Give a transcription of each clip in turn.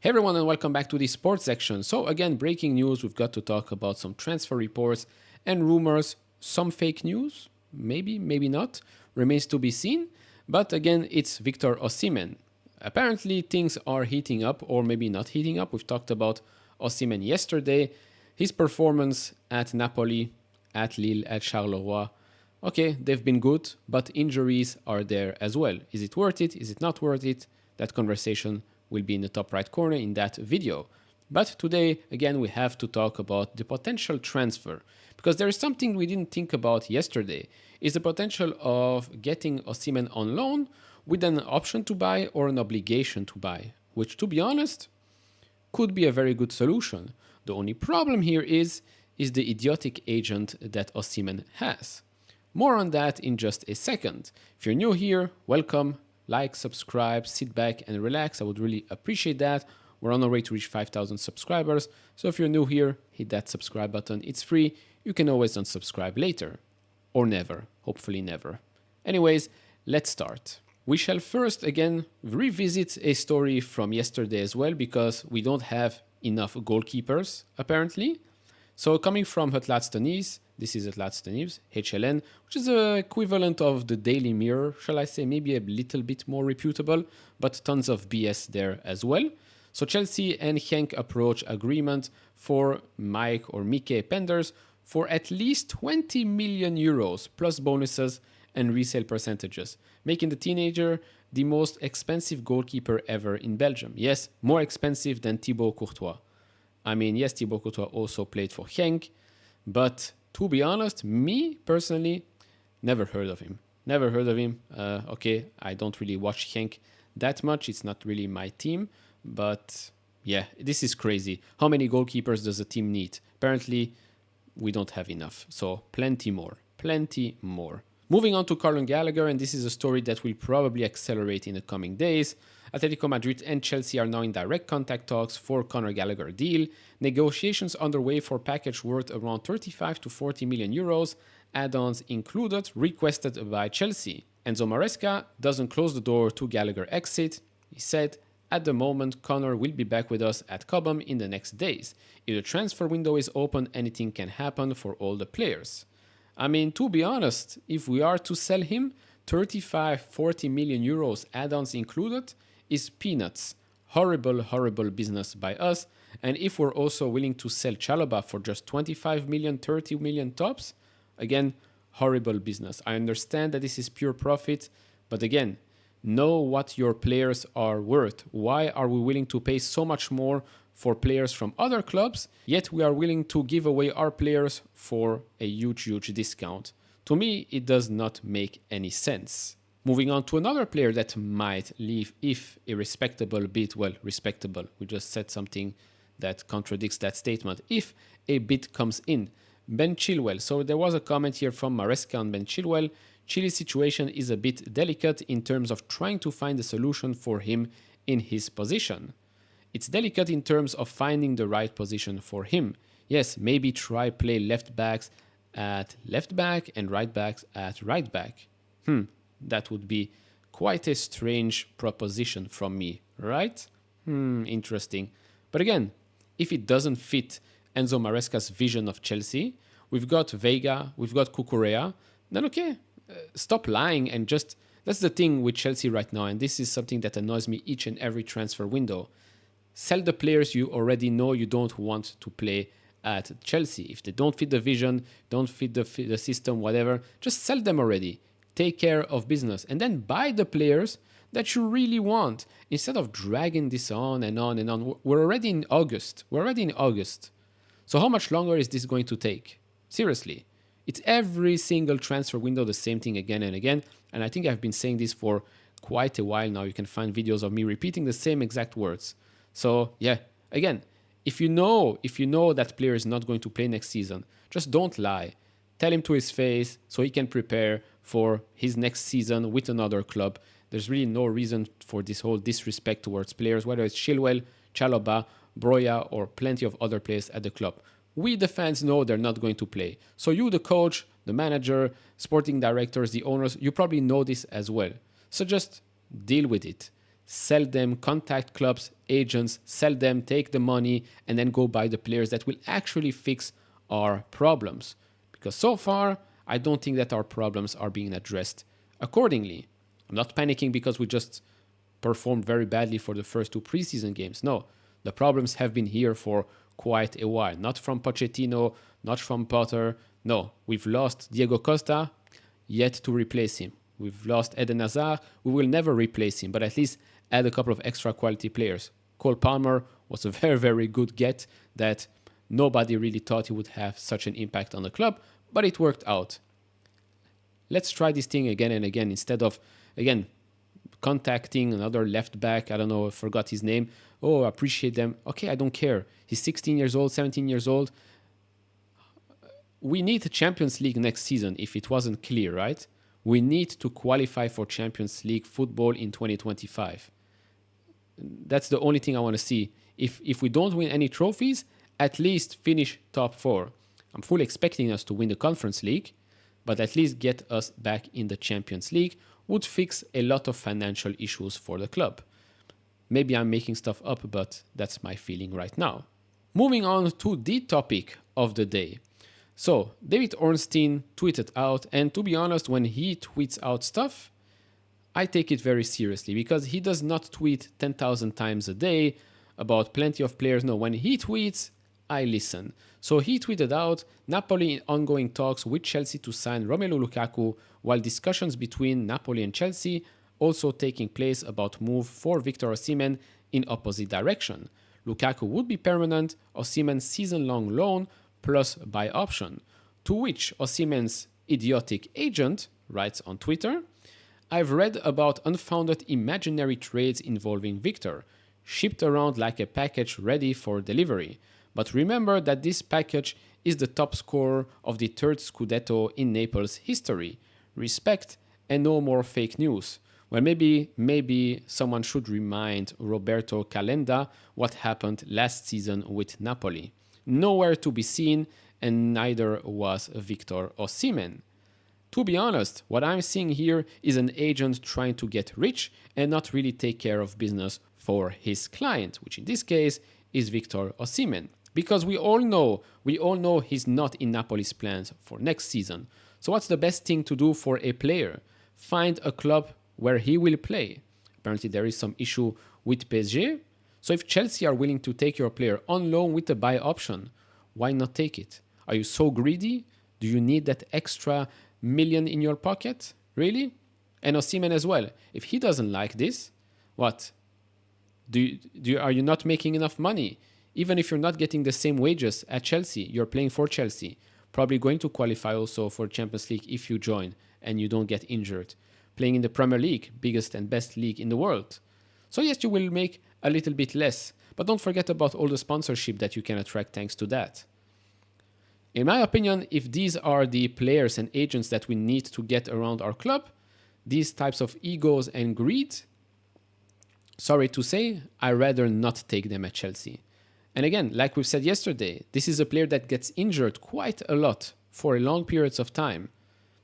Hey everyone, and welcome back to the Sports Zection. So again, breaking news, we've got to talk about some transfer reports and rumors, some fake news, maybe not, remains to be seen. But again, it's Victor Osimhen. Apparently things are heating up, or maybe not heating up. We've talked about Osimhen yesterday, his performance at Napoli, at Lille, at Charleroi. Okay, they've been good, but injuries are there as well. Is it worth it? Is it not worth it? That conversation will be in the top right corner in that video. But today, again, we have to talk about the potential transfer, because there is something we didn't think about yesterday, is the potential of getting Osimhen on loan with an option to buy or an obligation to buy, which, to be honest, could be a very good solution. The only problem here is the idiotic agent that Osimhen has. More on that in just a second. If you're new here, welcome. Like, subscribe, sit back and relax. I would really appreciate that. We're on our way to reach 5,000 subscribers. So if you're new here, hit that subscribe button. It's free. You can always unsubscribe later. Or never. Hopefully never. Anyways, let's start. We shall first again revisit a story from yesterday as well, because we don't have enough goalkeepers apparently. So coming from Hetlaatste Nieuws, this is Hetlaatste Nieuws, HLN, which is the equivalent of the Daily Mirror, shall I say, maybe a little bit more reputable, but tons of BS there as well. So Chelsea and Genk approach agreement for Mike Penders for at least 20 million euros plus bonuses and resale percentages, making the teenager the most expensive goalkeeper ever in Belgium. Yes, more expensive than Thibaut Courtois. I mean, yes, Thibaut Courtois also played for Genk, but to be honest, me personally, never heard of him. Never heard of him. Okay, I don't really watch Genk that much. It's not really my team, but yeah, this is crazy. How many goalkeepers does a team need? Apparently, we don't have enough. So plenty more. Moving on to Gallagher, and this is a story that will probably accelerate in the coming days. Atletico Madrid and Chelsea are now in direct contact talks for Conor Gallagher deal. Negotiations underway for package worth around 35 to 40 million euros, add-ons included, requested by Chelsea. Enzo Maresca doesn't close the door to Gallagher exit. He said, "At the moment, Conor will be back with us at Cobham in the next days. If the transfer window is open, anything can happen for all the players." I mean, to be honest, if we are to sell him, 35-40 million euros add-ons included is peanuts. Horrible business by us. And if we're also willing to sell Chalobah for just 25 million, 30 million tops, again, horrible business. I understand that this is pure profit, but again, know what your players are worth. Why are we willing to pay so much more for players from other clubs, yet we are willing to give away our players for a huge discount? To me, it does not make any sense. Moving on to another player that might leave if a respectable bid, well, respectable, we just said something that contradicts that statement, if a bid comes in. Ben Chilwell. So there was a comment here from Maresca on Ben Chilwell. Chile's situation is a bit delicate in terms of trying to find a solution for him in his position. It's delicate in terms of finding the right position for him. Yes, maybe try play left backs at left back and right backs at right back. That would be quite a strange proposition from me, right? Interesting. But again, if it doesn't fit Enzo Maresca's vision of Chelsea, we've got Vega, we've got Cucurella, then okay, stop lying and just... That's the thing with Chelsea right now, and this is something that annoys me each and every transfer window. Sell the players you already know you don't want to play at Chelsea. If they don't fit the vision, don't fit the system, whatever, just sell them already. Take care of business and then buy the players that you really want instead of dragging this on and on and on. We're already in August. So how much longer is this going to take? Seriously. It's every single transfer window the same thing again and again. And I think I've been saying this for quite a while now. You can find videos of me repeating the same exact words. So yeah, again, if you know that player is not going to play next season, just don't lie. Tell him to his face so he can prepare for his next season with another club. There's really no reason for this whole disrespect towards players, whether it's Chilwell, Chalobah, Broja, or plenty of other players at the club. We, the fans, know they're not going to play. So you, the coach, the manager, sporting directors, the owners, you probably know this as well. So just deal with it. sell them, contact clubs, agents, sell them, take the money, and then go buy the players that will actually fix our problems. Because so far, I don't think that our problems are being addressed accordingly. I'm not panicking because we just performed very badly for the first 2 preseason games. No, the problems have been here for quite a while. Not from Pochettino, not from Potter. No, we've lost Diego Costa, yet to replace him. We've lost Eden Hazard. We will never replace him, but at least add a couple of extra quality players. Cole Palmer was a very, very good get that nobody really thought he would have such an impact on the club, but it worked out. Let's try this thing again and again instead of, again, contacting another left back. I don't know, I forgot his name. Oh, I appreciate them. Okay, I don't care. He's 16 years old, 17 years old. We need the Champions League next season if it wasn't clear, right? We need to qualify for Champions League football in 2025. That's the only thing I want to see. If we don't win any trophies, at least finish top 4. I'm fully expecting us to win the Conference League, but at least get us back in the Champions League would fix a lot of financial issues for the club. Maybe I'm making stuff up, but that's my feeling right now. Moving on to the topic of the day. So, David Ornstein tweeted out, and to be honest, when he tweets out stuff, I take it very seriously because he does not tweet 10,000 times a day about plenty of players. No, when he tweets, I listen. So he tweeted out, Napoli in ongoing talks with Chelsea to sign Romelu Lukaku, while discussions between Napoli and Chelsea also taking place about move for Victor Osimhen in opposite direction. Lukaku would be permanent, Osimhen's season-long loan plus buy option. To which Osimhen's idiotic agent writes on Twitter, I've read about unfounded imaginary trades involving Victor, shipped around like a package ready for delivery. But remember that this package is the top scorer of the 3rd Scudetto in Naples' history. Respect and no more fake news. Well, maybe someone should remind Roberto Calenda what happened last season with Napoli. Nowhere to be seen, and neither was Victor Osimhen. To be honest, what I'm seeing here is an agent trying to get rich and not really take care of business for his client, which in this case is Victor Osimhen. Because we all know he's not in Napoli's plans for next season. So what's the best thing to do for a player? Find a club where he will play. Apparently there is some issue with PSG. So if Chelsea are willing to take your player on loan with a buy option, why not take it? Are you so greedy? Do you need that extra million in your pocket? Really? And Osimhen as well. If he doesn't like this, what? Are you not making enough money? Even if you're not getting the same wages at Chelsea, you're playing for Chelsea. Probably going to qualify also for Champions League if you join and you don't get injured. Playing in the Premier League, biggest and best league in the world. So yes, you will make a little bit less, but don't forget about all the sponsorship that you can attract thanks to that. In my opinion, if these are the players and agents that we need to get around our club, these types of egos and greed, sorry to say, I'd rather not take them at Chelsea. And again, like we've said yesterday, this is a player that gets injured quite a lot for long periods of time.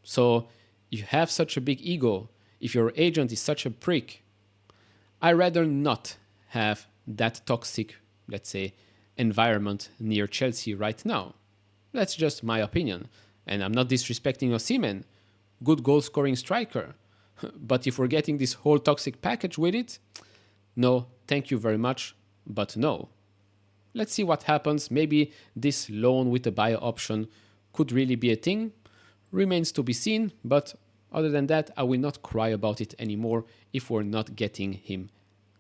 So you have such a big ego, if your agent is such a prick, I'd rather not have that toxic, let's say, environment near Chelsea right now. That's just my opinion. And I'm not disrespecting Osimhen, good goal-scoring striker. But if we're getting this whole toxic package with it, no, thank you very much, but no. Let's see what happens. Maybe this loan with the buy option could really be a thing. Remains to be seen, but other than that, I will not cry about it anymore if we're not getting him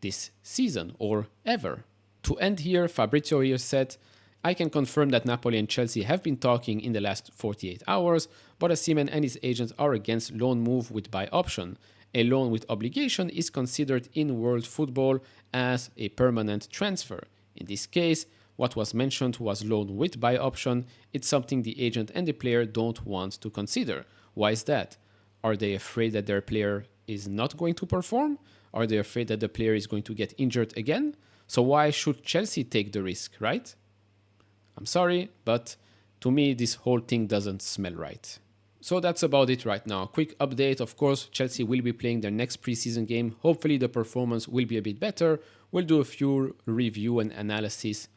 this season or ever. To end here, Fabrizio here said, I can confirm that Napoli and Chelsea have been talking in the last 48 hours, but Osimhen and his agents are against loan move with buy option. A loan with obligation is considered in world football as a permanent transfer. In this case, what was mentioned was loan with buy option. It's something the agent and the player don't want to consider. Why is that? Are they afraid that their player is not going to perform? Are they afraid that the player is going to get injured again? So why should Chelsea take the risk, right? I'm sorry, but to me, this whole thing doesn't smell right. So that's about it right now. Quick update, of course, Chelsea will be playing their next preseason game. Hopefully the performance will be a bit better. We'll do a few review and analysis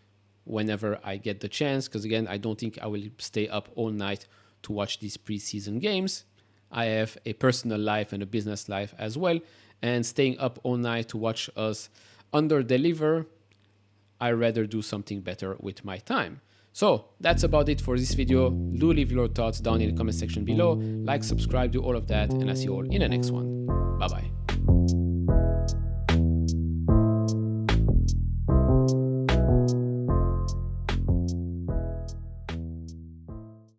whenever I get the chance, because again, I don't think I will stay up all night to watch these preseason games. I have a personal life and a business life as well, and staying up all night to watch us under-deliver, I'd rather do something better with my time. So that's about it for this video. Do leave your thoughts down in the comment section below. Like, subscribe, do all of that, and I'll see you all in the next one. Bye bye.